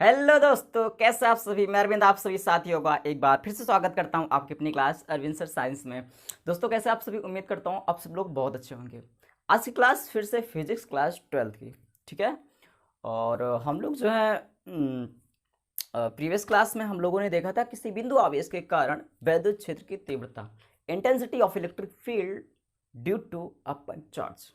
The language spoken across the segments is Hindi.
हेलो दोस्तों, कैसे आप सभी। मैं अरविंद आप सभी साथियों का एक बार फिर से स्वागत करता हूं आपकी अपनी क्लास अरविंद सर साइंस में। दोस्तों, कैसे आप सभी। उम्मीद करता हूं आप सब लोग बहुत अच्छे होंगे। आज की क्लास फिर से फिजिक्स क्लास 12th की, ठीक है। और हम लोग जो है प्रीवियस क्लास में हम लोगों ने देखा था किसी बिंदु आवेश के कारण वैद्युत क्षेत्र की तीव्रता, intensity of electric field due to अपन चार्ज।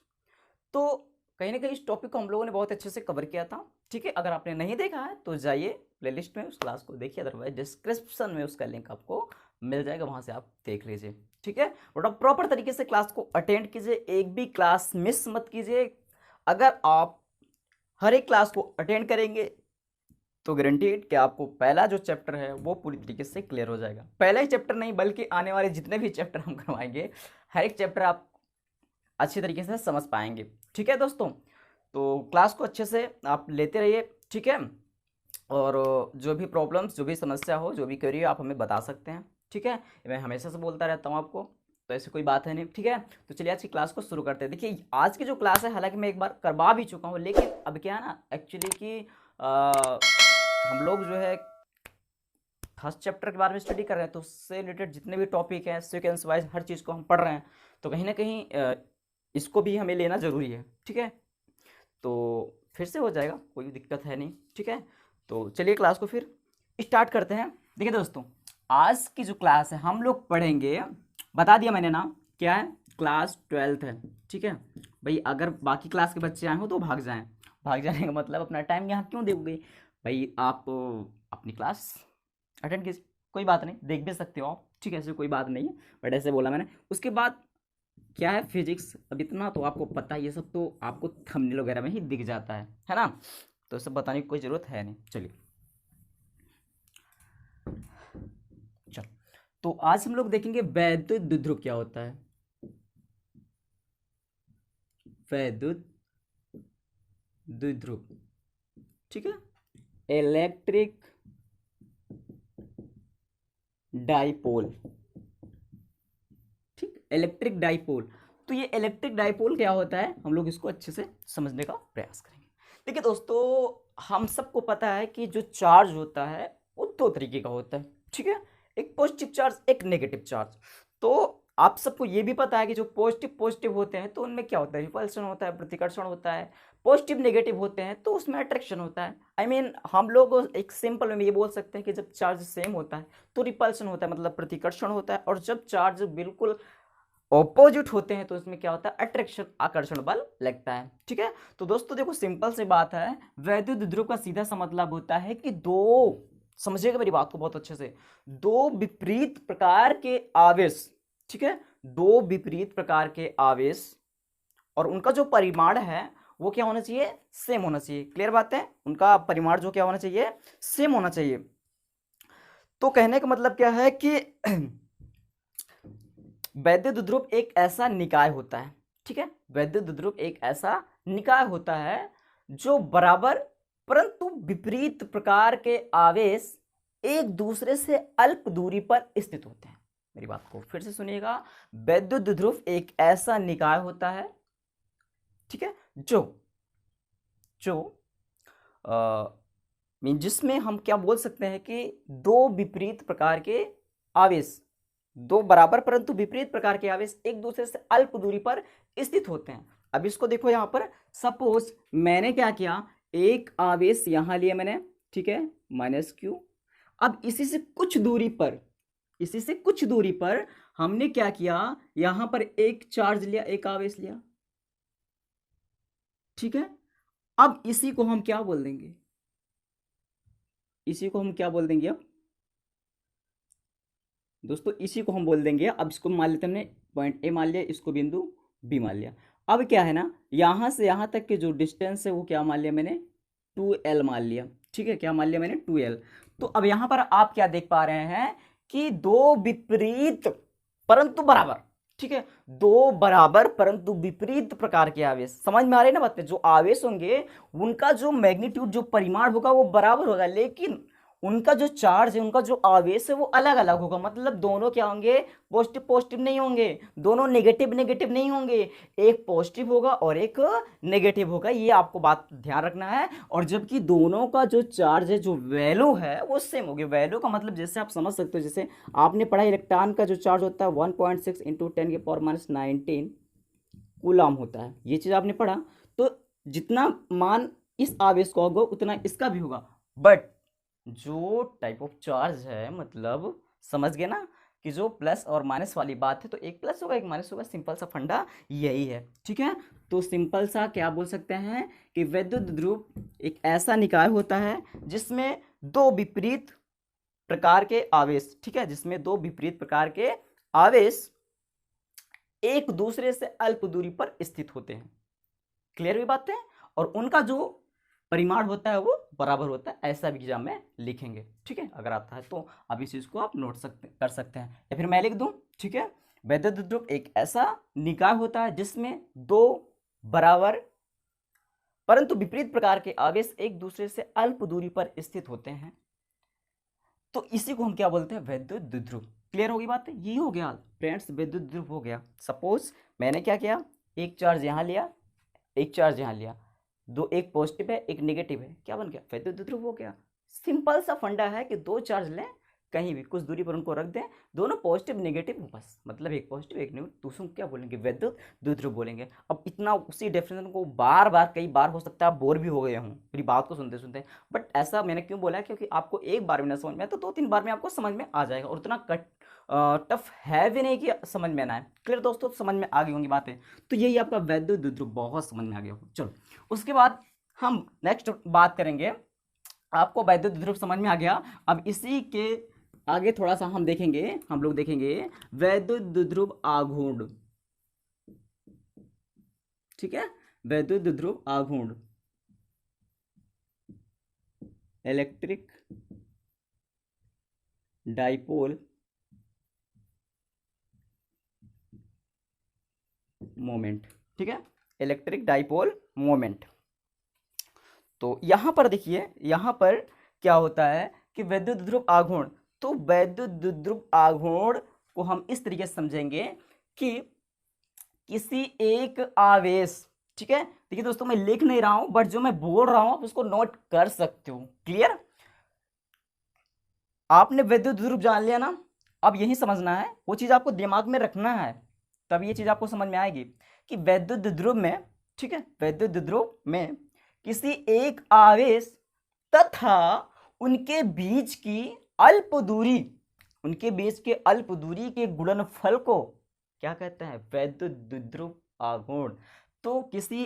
तो कहीं ना कहीं इस टॉपिक को हम लोगों ने बहुत अच्छे से कवर किया था, ठीक है। अगर आपने नहीं देखा है तो जाइए प्लेलिस्ट में उस क्लास को देखिए, अदरवाइज डिस्क्रिप्शन में उसका लिंक आपको मिल जाएगा, वहां से आप देख लीजिए, ठीक है। और आप प्रॉपर तरीके से क्लास को अटेंड कीजिए, एक भी क्लास मिस मत कीजिए। अगर आप हर एक क्लास को अटेंड करेंगे तो गारंटीड कि आपको पहला जो चैप्टर है वो पूरी तरीके से क्लियर हो जाएगा। पहला ही चैप्टर नहीं बल्कि आने वाले जितने भी चैप्टर हम करवाएंगे, हर एक चैप्टर आप अच्छी तरीके से समझ पाएंगे, ठीक है दोस्तों। तो क्लास को अच्छे से आप लेते रहिए, ठीक है। और जो भी प्रॉब्लम्स, जो भी समस्या हो, जो भी क्वेरी हो, आप हमें बता सकते हैं, ठीक है। मैं हमेशा से बोलता रहता हूँ आपको, तो ऐसी कोई बात है नहीं, ठीक है। तो चलिए आज की क्लास को शुरू करते हैं। देखिए आज की जो क्लास है, हालांकि मैं एक बार करवा भी चुका हूँ, लेकिन अब क्या है ना एक्चुअली कि हम लोग जो है फर्स्ट चैप्टर के बारे में स्टडी कर रहे हैं, तो उससे रिलेटेड जितने भी टॉपिक हैं सीक्वेंस वाइज हर चीज़ को हम पढ़ रहे हैं, तो कहीं ना कहीं इसको भी हमें लेना ज़रूरी है, ठीक है। तो फिर से हो जाएगा, कोई दिक्कत है नहीं, ठीक है। तो चलिए क्लास को फिर स्टार्ट करते हैं। देखिए दोस्तों, आज की जो क्लास है हम लोग पढ़ेंगे, बता दिया मैंने नाम क्या है, क्लास 12th है, ठीक है। भाई अगर बाकी क्लास के बच्चे आए हो तो भाग जाएं, भाग जाने का मतलब अपना टाइम यहाँ क्यों दोगे भाई। आप अपनी क्लास अटेंड कीजिए, कोई बात नहीं, देख भी सकते हो आप, ठीक है, ऐसे कोई बात नहीं है, बट ऐसे बोला मैंने। उसके बाद क्या है फिजिक्स, अब इतना तो आपको पता है, ये सब तो आपको थंबनेल वगैरह में ही दिख जाता है ना। तो सब बताने की कोई ज़रूरत है नहीं। चलिए चलो, तो आज हम लोग देखेंगे वैद्युत द्विध्रुव क्या होता है। वैद्युत द्विध्रुव, ठीक है। इलेक्ट्रिक डाइपोल, ठीक, इलेक्ट्रिक डाइपोल। तो ये इलेक्ट्रिक डाइपोल क्या होता है, हम लोग इसको अच्छे से समझने का प्रयास करेंगे। देखिए दोस्तों, हम सबको पता है कि जो चार्ज होता है वो दो तरीके का होता है, ठीक है। एक पॉजिटिव चार्ज, एक नेगेटिव चार्ज। तो आप सबको ये भी पता है कि जो पॉजिटिव पॉजिटिव होते हैं तो उनमें क्या होता है, रिपल्शन होता है, प्रतिकर्षण होता है। पॉजिटिव नेगेटिव होते हैं तो उसमें अट्रैक्शन होता है। आई मीन हम लोग एक सिंपल में ये बोल सकते हैं कि जब चार्ज सेम होता है तो रिपल्शन होता है, मतलब प्रतिकर्षण होता है। और जब चार्ज बिल्कुल ऑपोजिट होते हैं तो इसमें क्या होता है, अट्रैक्शन, आकर्षण बल लगता है, ठीक है। तो दोस्तों देखो, सिंपल सी बात है, वैद्युत द्विध्रुव का सीधा सा मतलब होता है कि दो, समझिएगा मेरी बात को बहुत अच्छे से, दो विपरीत प्रकार के आवेश, ठीक है, दो विपरीत प्रकार के आवेश, और उनका जो परिमाण है वो क्या होना चाहिए, सेम होना चाहिए। क्लियर बात है, उनका परिमाण जो क्या होना चाहिए, सेम होना चाहिए। तो कहने का मतलब क्या है कि वैद्युत द्विध्रुव एक ऐसा निकाय होता है, ठीक है। वैद्युत द्विध्रुव एक ऐसा निकाय होता है जो बराबर परंतु विपरीत प्रकार के आवेश एक दूसरे से अल्प दूरी पर स्थित होते हैं। मेरी बात को फिर से सुनिएगा, वैद्युत द्विध्रुव एक ऐसा निकाय होता है, ठीक है, जो जो जिसमें हम क्या बोल सकते हैं कि दो विपरीत प्रकार के आवेश, दो बराबर परंतु विपरीत प्रकार के आवेश एक दूसरे से अल्प दूरी पर स्थित होते हैं। अब इसको देखो, यहां पर सपोज मैंने क्या किया, एक आवेश यहां लिया मैंने, ठीक है, -q। अब इसी से कुछ दूरी पर, इसी से कुछ दूरी पर हमने क्या किया, यहां पर एक चार्ज लिया, एक आवेश लिया, ठीक है। अब इसी को हम क्या बोल देंगे, इसी को हम क्या बोल देंगे अब दोस्तों, इसी को हम बोल देंगे। अब इसको मान लेते हमने पॉइंट ए मान लिया, इसको बिंदु बी मान लिया। अब क्या है ना, यहां से यहां तक के जो डिस्टेंस है वो क्या मान लिया मैंने, 2l मान लिया, ठीक है। क्या मान लिया मैंने, 2l। तो अब यहां पर आप क्या देख पा रहे हैं कि दो विपरीत परंतु बराबर, ठीक है, दो बराबर परंतु विपरीत प्रकार के आवेश, समझ में आ रहे हैं ना बातें। जो आवेश होंगे उनका जो मैग्नीट्यूड, जो परिमाण होगा वो बराबर होगा, लेकिन उनका जो चार्ज है, उनका जो आवेश है वो अलग अलग होगा। मतलब दोनों क्या होंगे, पॉजिटिव पॉजिटिव नहीं होंगे, दोनों नेगेटिव नेगेटिव नहीं होंगे, एक पॉजिटिव होगा और एक नेगेटिव होगा। ये आपको बात ध्यान रखना है। और जबकि दोनों का जो चार्ज है, जो वैल्यू है वो सेम होगी। वैल्यू का मतलब जैसे आप समझ सकते हो, जैसे आपने पढ़ा इलेक्ट्रॉन का जो चार्ज होता है 1.6 इंटू 10⁻⁹ कूलम होता है, ये चीज़ आपने पढ़ा। तो जितना मान इस आवेश का होगा उतना इसका भी होगा। बट जो टाइप ऑफ चार्ज है, मतलब समझ गए ना कि जो प्लस और माइनस वाली बात है, तो एक प्लस होगा एक माइनस होगा, सिंपल सा फंडा यही है। ठीक है, तो सिंपल सा क्या बोल सकते हैं कि वैद्युत ध्रुव एक ऐसा निकाय होता है जिसमें दो विपरीत प्रकार के आवेश, ठीक है, जिसमें दो विपरीत प्रकार के आवेश एक दूसरे से अल्प दूरी पर स्थित होते हैं। क्लियर हुई बात है? और उनका जो परिमाण होता है वो बराबर होता है, ऐसा भी एग्जाम में लिखेंगे। ठीक है, अगर आता है तो अब इस चीज को आप नोट कर सकते हैं, या फिर मैं लिख दूं। ठीक है, वैद्युत ध्रुव एक ऐसा निकाय होता है जिसमें दो बराबर परंतु विपरीत प्रकार के आवेश एक दूसरे से अल्प दूरी पर स्थित होते हैं। तो इसी को हम क्या बोलते हैं, वैद्युत द्विध्रुव। क्लियर होगी बात? यही हो गया फ्रेंड्स, वैद्युत द्विध्रुव हो गया। सपोज मैंने क्या किया, एक चार्ज यहाँ लिया, एक चार्ज यहाँ लिया, दो, एक पॉजिटिव है एक नेगेटिव है, क्या बन गया, वैद्युत द्विध्रुव हो गया। सिंपल सा फंडा है कि दो चार्ज लें, कहीं भी कुछ दूरी पर उनको रख दें, दोनों पॉजिटिव नेगेटिव हो, बस मतलब एक पॉजिटिव एक नेगेटिव, दूसरों को क्या बोलेंगे, वैद्युत द्विध्रुव बोलेंगे। अब इतना उसी डेफिनेशन को बार बार कई बार हो सकता है आप बोर भी हो गए हों मेरी बात को सुनते सुनते, बट ऐसा मैंने क्यों बोला है, क्योंकि आपको एक बार में ना समझ में आए तो दो तीन बार में आपको समझ में आ जाएगा, और उतना टफ है भी नहीं कि समझ में ना आए। क्लियर दोस्तों, समझ में आ गई होंगी बातें। तो यही आपका वैद्युत द्विध्रुव बहुत समझ में आ गया हो। चलो उसके बाद हम नेक्स्ट बात करेंगे, आपको वैद्युत द्विध्रुव समझ में आ गया। अब इसी के आगे थोड़ा सा हम देखेंगे, हम लोग देखेंगे वैद्युत द्विध्रुव आघूर्ण। ठीक है, वैद्युत द्विध्रुव आघूर्ण, इलेक्ट्रिक डाइपोल मोमेंट। ठीक है, इलेक्ट्रिक डाइपोल मोमेंट। तो यहां पर देखिए, यहां पर क्या होता है कि वैद्युत द्विध्रुव आघूर्ण, तो वैद्युत द्विध्रुव आघूर्ण को हम इस तरीके से समझेंगे कि किसी एक आवेश, ठीक है, देखिए दोस्तों मैं लिख नहीं रहा हूं बट जो मैं बोल रहा हूं आप उसको नोट कर सकते हो। क्लियर, आपने वैद्युत द्विध्रुव जान लिया ना, अब यही समझना है, वो चीज आपको दिमाग में रखना है, तब ये चीज आपको समझ में आएगी कि वैद्युत द्विध्रुव में, ठीक है, वैद्युत द्विध्रुव में किसी एक आवेश तथा उनके बीच की अल्प दूरी, उनके बीच के अल्प दूरी के गुणनफल को क्या कहते हैं, वैद्युत द्विध्रुव आघूर्ण। तो किसी,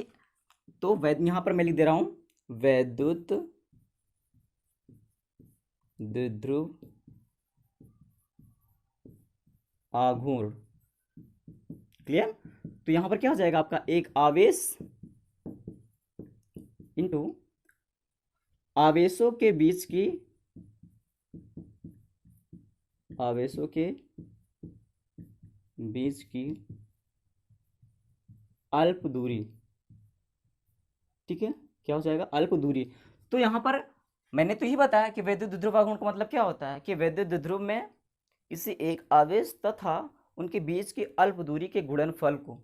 तो यहां पर मैं लिख दे रहा हूं वैद्युत द्विध्रुव आघूर्ण। क्लियर, तो यहां पर क्या हो जाएगा आपका, एक आवेश इंटू आवेशों के बीच की, आवेशों के बीच की अल्प दूरी। ठीक है, क्या हो जाएगा, अल्प दूरी। तो यहां पर मैंने तो यही बताया कि वैद्युत द्विध्रुव आघूर्ण का मतलब क्या होता है कि वैद्युत द्विध्रुव में किसी एक आवेश तथा उनके बीच की अल्प दूरी के गुणनफल को,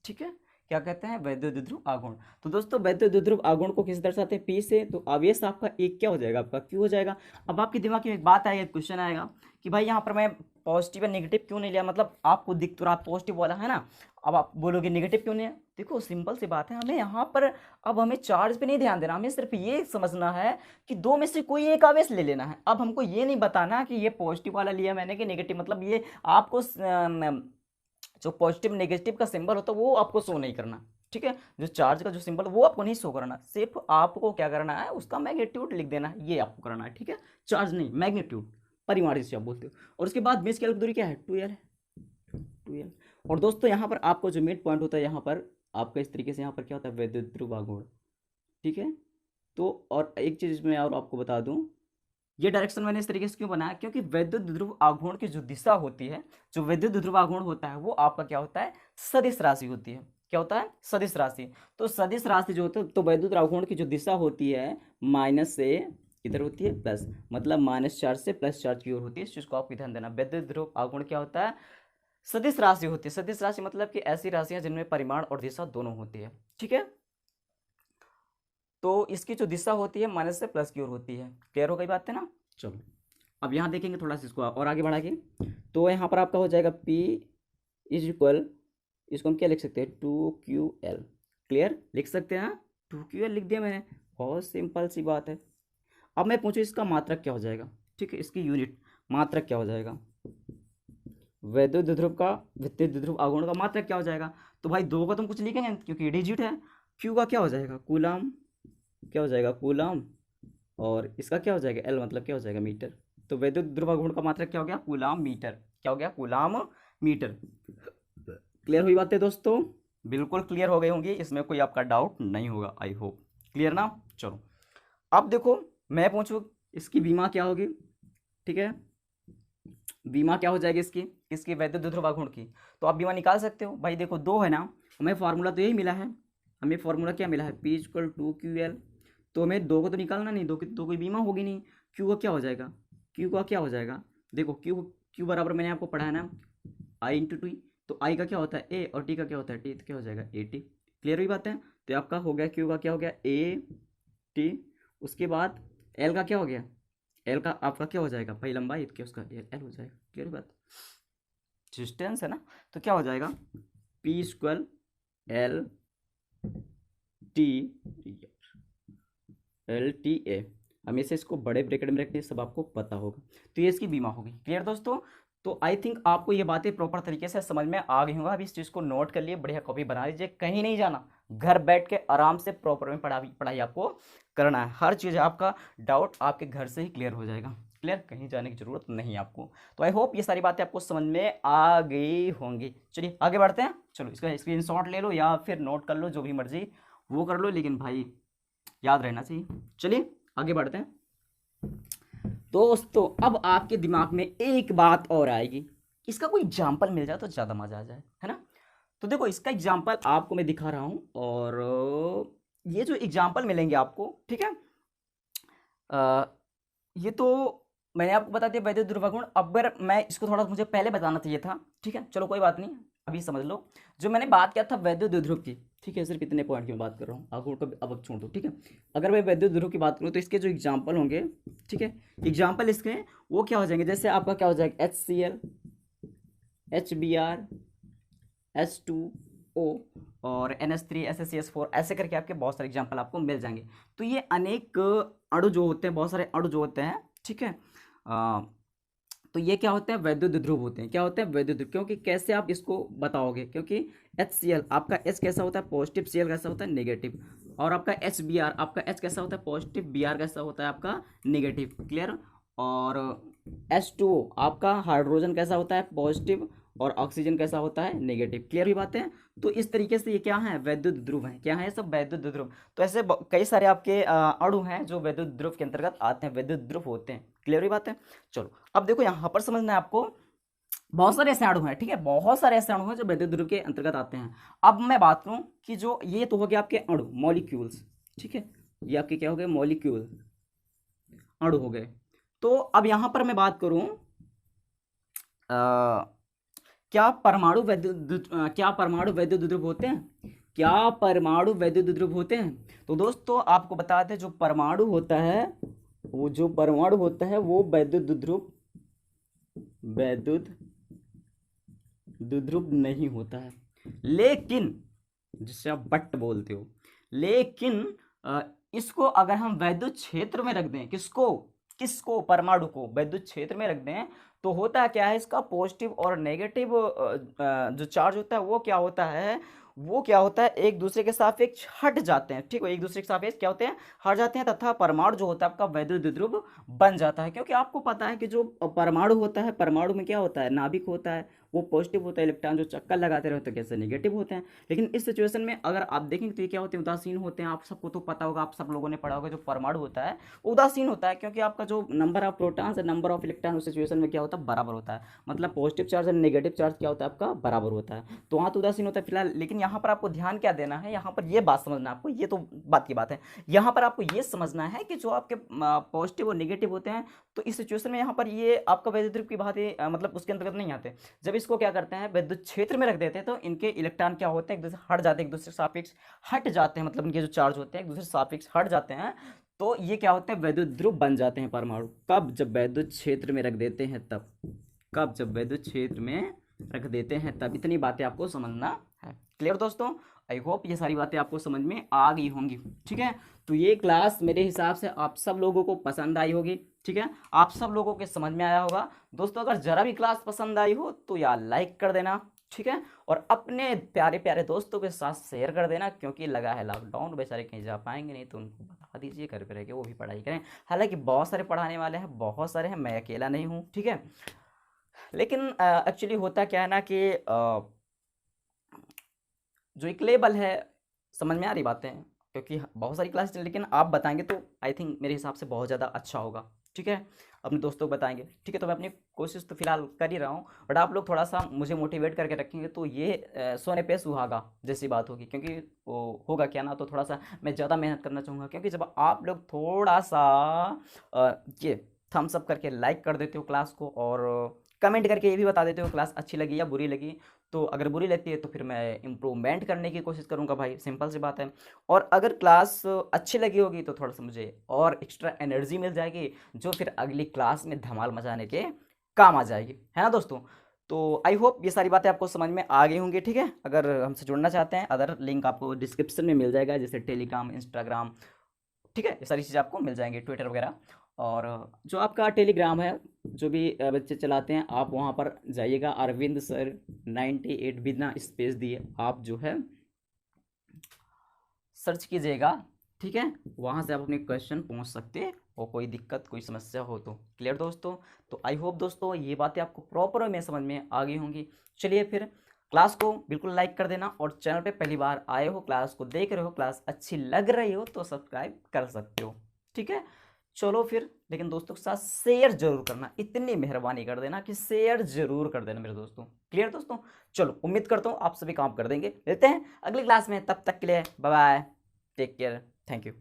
ठीक है, क्या कहते हैं, वैद्युत द्विध्रुव आघूर्ण। तो दोस्तों वैद्युत द्विध्रुव आघूर्ण को किस दर्शाते हैं, P से, तो आवेश आपका एक क्या हो जाएगा, आपका Q हो जाएगा। अब आपके दिमाग में एक बात आएगी, क्वेश्चन आएगा कि भाई यहाँ पर मैं पॉजिटिव या नेगेटिव क्यों नहीं लिया, मतलब आपको दिख तो रहा पॉजिटिव वाला है ना, अब आप बोलोगे नेगेटिव क्यों नहीं है। देखो सिंपल सी बात है, हमें यहाँ पर अब हमें चार्ज पे नहीं ध्यान देना, हमें सिर्फ ये समझना है कि दो में से कोई एक आवेश ले लेना है। अब हमको ये नहीं बताना कि ये पॉजिटिव वाला लिया मैंने कि नेगेटिव, मतलब ये आपको जो पॉजिटिव नेगेटिव का सिंबल होता है वो आपको शो नहीं करना। ठीक है, जो चार्ज का जो सिंबल वो आपको नहीं शो करना, सिर्फ आपको क्या करना है, उसका मैग्नीट्यूड लिख देना है, ये आपको करना है। ठीक है, चार्ज नहीं, मैग्नीट्यूड, परिमाण जिसे आप बोलते हो। और उसके बाद बीच की अल्प दूरी क्या है, 2L है, 2L। और दोस्तों यहाँ पर आपको जो मिड पॉइंट होता है, यहाँ पर आपका इस तरीके से यहाँ पर क्या होता है, वैद्युत द्विध्रुव आघूर्ण। ठीक है, तो और एक चीज मैं और आपको बता दूं, ये डायरेक्शन मैंने इस तरीके से क्यों बनाया, क्योंकि वैद्युत द्विध्रुव आघूर्ण की जो दिशा होती है, जो वैद्युत द्विध्रुव आघूर्ण होता है वो आपका क्या होता है, सदिश राशि होती है। क्या होता है, सदिश राशि। तो सदिश राशि जो होता है, तो वैद्युत आघूर्ण की जो दिशा होती है माइनस से इधर होती है प्लस, मतलब माइनस चार्ज से प्लस चार्ज की ओर होती है। इस चीज़ को आपको ध्यान देना। वैद्युत ध्रुव आघूर्ण क्या होता है? सदिश राशि होती है। सदिश राशि मतलब कि ऐसी राशियां जिनमें परिमाण और दिशा दोनों होती है, ठीक है। तो इसकी जो दिशा होती है माइनस से प्लस की ओर होती है। क्लियर हो गई बात है ना? चलो अब यहाँ देखेंगे थोड़ा सा इसको और आगे बढ़ा के। तो यहाँ पर आपका हो जाएगा P इज इक्वल, इसको हम क्या लिख सकते हैं? 2QL। क्लियर, लिख सकते हैं? 2QL लिख दिया मैंने, बहुत सिंपल सी बात है। अब मैं पूछूँ इसका मात्रक क्या हो जाएगा? ठीक है, इसकी यूनिट मात्रक क्या हो जाएगा? वैद्युत द्विध्रुव का, विद्युत द्विध्रुव आघूर्ण का मात्रक क्या हो जाएगा? तो भाई दो का तुम कुछ लिखेंगे क्योंकि ये डिजिट है। क्यू का क्या हो जाएगा? कूलम। क्या हो जाएगा? कूलम। और इसका क्या हो जाएगा? एल, मतलब क्या हो जाएगा? मीटर। तो वैद्युत द्विध्रुव आघूर्ण का मात्रक क्या हो गया? Coulomb metre. क्या हो गया? Coulomb metre. क्लियर हुई बातें दोस्तों? बिल्कुल क्लियर हो गई होंगी, इसमें कोई आपका डाउट नहीं होगा, आई होप। क्लियर ना? चलो अब देखो मैं पूछूं इसकी बीमा क्या होगी, ठीक है। बीमा क्या हो जाएगी इसकी? इसकी वैद्युत द्विध्रुव आघूर्ण की। तो आप बीमा निकाल सकते हो भाई। देखो दो है ना, हमें फार्मूला तो यही मिला है। हमें फार्मूला क्या मिला है? P equal 2QL। तो हमें दो को तो निकालना नहीं, दो की बीमा होगी नहीं। क्यू का क्या हो जाएगा? क्यू का क्या हो जाएगा? देखो क्यू बराबर मैंने आपको पढ़ाया ना, I इंटू टी। तो आई का क्या होता है? ए, और टी का क्या होता है? टी। तो क्या हो जाएगा? AT। क्लियर हुई बात है? तो आपका हो गया क्यू का क्या हो गया? AT। उसके बाद एल का क्या हो गया? एल का आपका क्या हो जाएगा भाई? लंबाई, क्या उसका एल हो जाएगा। क्लियर बात? डिस्टेंस है ना, तो क्या हो जाएगा? P square L T LTA। हमेशा इसको बड़े ब्रैकेट में रखते, सब आपको पता होगा। तो ये इसकी बीमा होगी। क्लियर दोस्तों? तो आई थिंक आपको ये बातें प्रॉपर तरीके से समझ में आ गई होंगी। अभी इस चीज़ को नोट कर लिए, बढ़िया कॉपी बना लीजिए, कहीं नहीं जाना, घर बैठ के आराम से प्रॉपर में पढ़ाई आपको करना है। हर चीज़ आपका डाउट आपके घर से ही क्लियर हो जाएगा। क्लियर, कहीं जाने की जरूरत नहीं आपको। तो आई होप ये सारी बातें आपको समझ में आ गई होंगी। चलिए आगे बढ़ते हैं। चलो इसका स्क्रीनशॉट ले लो या फिर नोट कर लो, जो भी मर्जी वो कर लो, लेकिन भाई याद रहना चाहिए। चलिए आगे बढ़ते हैं दोस्तों। अब आपके दिमाग में एक बात और आएगी, इसका कोई एग्जाम्पल मिल जाए तो ज़्यादा मजा आ जाए, है ना। तो देखो इसका एग्जाम्पल आपको मैं दिखा रहा हूं, और ये जो एग्जाम्पल मिलेंगे आपको, ठीक है, ये तो मैंने आपको बता दिया वैद्युत द्विध्रुव आघूर्ण। अगर मैं इसको थोड़ा मुझे पहले बताना चाहिए था, ठीक है, चलो कोई बात नहीं, अभी समझ लो। जो मैंने बात किया था वैद्युत द्विध्रुव की, ठीक है, सिर्फ इतने पॉइंट की मैं बात कर रहा हूँ, आघूर्ण को अब छोड़ दो, ठीक है। अगर मैं वैद्युत द्विध्रुव की बात करूँ तो इसके जो एग्जाम्पल होंगे, ठीक है, एग्जाम्पल इसके वो क्या हो जाएंगे? जैसे आपका क्या हो जाएगा? HCl, HBr, H2O और NH3, SSCS4, ऐसे करके आपके बहुत सारे एग्जाम्पल आपको मिल जाएंगे। तो ये अनेक अणु जो होते हैं, बहुत सारे अणु जो होते हैं, ठीक है, तो ये क्या होते हैं? वैद्युत द्विध्रुव होते हैं। क्या होते हैं? वैद्युत द्विध्रुव। क्योंकि कैसे आप इसको बताओगे? क्योंकि HCl आपका H कैसा होता है? पॉजिटिव, Cl कैसा होता है? नेगेटिव। और आपका HBr आपका H कैसा होता है? पॉजिटिव, Br कैसा होता है? आपका नेगेटिव। क्लियर? और H2O आपका हाइड्रोजन कैसा होता है? पॉजिटिव, और ऑक्सीजन कैसा होता है? नेगेटिव। क्लियर हुई बातें? तो इस तरीके से ये क्या है? वैद्युत द्विध्रुव है। क्या है? सब वैद्युत द्विध्रुव। तो ऐसे कई सारे आपके अणु हैं जो वैद्युत द्विध्रुव के अंतर्गत आते हैं, वैद्युत द्विध्रुव होते हैं। क्लियर हुई बात है? चलो अब देखो यहाँ पर समझना है आपको, बहुत सारे ऐसे अणु हैं, ठीक है, बहुत सारे ऐसे अणु हैं जो वैद्युत द्विध्रुव के अंतर्गत आते हैं। अब मैं बात करूं कि जो ये तो हो गया आपके अणु, मॉलिक्यूल्स, ठीक है, ये आपके क्या हो गए? मॉलिक्यूल, अणु हो गए। तो अब यहां पर मैं बात करूं क्या परमाणु वैद्युत द्विध्रुव होते हैं? क्या परमाणु वैद्युत द्विध्रुव होते हैं? तो दोस्तों आपको बता दें, जो परमाणु होता है वो वैद्युत द्विध्रुव नहीं होता है। लेकिन जिसे आप बट बोलते हो, लेकिन इसको अगर हम वैद्युत क्षेत्र में रख दें, किसको? परमाणु को वैद्युत क्षेत्र में रख दें, तो होता क्या है? इसका पॉजिटिव और नेगेटिव जो चार्ज होता है वो क्या होता है? एक दूसरे के सापेक्ष हट जाते हैं, ठीक है, एक दूसरे के सापेक्ष क्या होते हैं? हट जाते हैं, तथा परमाणु जो होता है आपका वैद्युत द्विध्रुव बन जाता है। क्योंकि आपको पता है कि जो परमाणु होता है, परमाणु में क्या होता है? नाभिक होता है, वो पॉजिटिव होता है, इलेक्ट्रॉन जो चक्कर लगाते रहते हैं कैसे नेगेटिव होते हैं। लेकिन इस सिचुएशन में अगर आप देखेंगे तो ये क्या होते हैं, उदासीन होते हैं। आप सबको तो पता होगा, आप सब लोगों ने पढ़ा होगा, जो परमाणु होता है वो उदासीन होता है, क्योंकि आपका जो नंबर ऑफ प्रोटॉन्स और नंबर ऑफ इलेक्ट्रॉन उस सिचुएशन में क्या होता है, बराबर होता है। मतलब पॉजिटिव चार्ज और नेगेटिव चार्ज क्या होता है आपका, बराबर होता है। तो वहाँ तो उदासीन होता है फिलहाल। लेकिन यहाँ पर आपको ध्यान क्या देना है, यहाँ पर ये बात समझना है आपको, ये तो बात की बात है। यहाँ पर आपको ये समझना है कि जो आपके पॉजिटिव और नेगेटिव होते हैं, तो इस सिचुएशन में यहाँ पर ये आपका वैद्युत ध्रुव की भांति मतलब उसके अंतर्गत नहीं आते। जब इसको क्या करते हैं, विद्युत क्षेत्र में रख देते हैं, तो इनके इलेक्ट्रॉन क्या होते हैं, एक दूसरे हट जाते हैं, एक दूसरे सापेक्ष हट जाते हैं। मतलब इनके जो चार्ज होते हैं एक दूसरे सापेक्ष हट जाते हैं। तो ये क्या होते हैं, वैद्युत ध्रुव बन जाते हैं परमाणु। कब, जब वैद्युत क्षेत्र में रख देते हैं तब। कब, जब वैद्युत क्षेत्र में रख देते हैं तब। इतनी बातें आपको समझना है। क्लियर दोस्तों? आई होप ये सारी बातें आपको समझ में आ गई होंगी। ठीक है, तो ये क्लास मेरे हिसाब से आप सब लोगों को पसंद आई होगी। ठीक है, आप सब लोगों के समझ में आया होगा। दोस्तों अगर जरा भी क्लास पसंद आई हो तो यार लाइक कर देना। ठीक है, और अपने प्यारे प्यारे दोस्तों के साथ शेयर कर देना, क्योंकि लगा है लॉकडाउन, बेचारे कहीं जा पाएंगे नहीं, तो उनको बता दीजिए घर पे रह के वो भी पढ़ाई करें। हालांकि बहुत सारे पढ़ाने वाले हैं, बहुत सारे हैं, मैं अकेला नहीं हूँ। ठीक है, लेकिन एक्चुअली होता क्या है ना कि जो एक लेवल है, समझ में आ रही बातें, क्योंकि बहुत सारी क्लास, लेकिन आप बताएंगे तो आई थिंक मेरे हिसाब से बहुत ज़्यादा अच्छा होगा। ठीक है, अपने दोस्तों को बताएंगे। ठीक है, तो मैं अपनी कोशिश तो फिलहाल कर ही रहा हूँ, बट आप लोग थोड़ा सा मुझे मोटिवेट करके रखेंगे तो ये सोने पे सुहागा जैसी बात होगी। क्योंकि वो होगा क्या ना, तो थोड़ा सा मैं ज़्यादा मेहनत करना चाहूँगा। क्योंकि जब आप लोग थोड़ा सा ये थम्स अप करके लाइक कर देते हो क्लास को, और कमेंट करके ये भी बता देते हो क्लास अच्छी लगी या बुरी लगी, तो अगर बुरी लगती है तो फिर मैं इम्प्रूवमेंट करने की कोशिश करूँगा भाई, सिंपल सी बात है। और अगर क्लास अच्छी लगी होगी तो थोड़ा सा मुझे और एक्स्ट्रा एनर्जी मिल जाएगी, जो फिर अगली क्लास में धमाल मचाने के काम आ जाएगी, है ना दोस्तों? तो आई होप ये सारी बातें आपको समझ में आ गई होंगी। ठीक है, अगर हमसे जुड़ना चाहते हैं, अदर लिंक आपको डिस्क्रिप्शन में मिल जाएगा, जैसे टेलीग्राम, इंस्टाग्राम। ठीक है, ये सारी चीज़ें आपको मिल जाएंगी, ट्विटर वगैरह। और जो आपका टेलीग्राम है, जो भी बच्चे चलाते हैं, आप वहाँ पर जाइएगा, अरविंद सर 98 बिना स्पेस दिए आप जो है सर्च कीजिएगा। ठीक है, वहाँ से आप अपने क्वेश्चन पहुँच सकते हैं, और कोई दिक्कत कोई समस्या हो तो। क्लियर दोस्तों? तो आई होप दोस्तों ये बातें आपको प्रॉपर में समझ में आ गई होंगी। चलिए फिर क्लास को बिल्कुल लाइक कर देना, और चैनल पे पहली बार आए हो, क्लास को देख रहे हो, क्लास अच्छी लग रही हो तो सब्सक्राइब कर सकते हो। ठीक है, चलो फिर, लेकिन दोस्तों के साथ शेयर जरूर करना, इतनी मेहरबानी कर देना कि शेयर जरूर कर देना मेरे दोस्तों। क्लियर दोस्तों? चलो, उम्मीद करता हूँ आप सभी काम कर देंगे। मिलते हैं अगली क्लास में, तब तक के लिए bye bye, take care, thank you.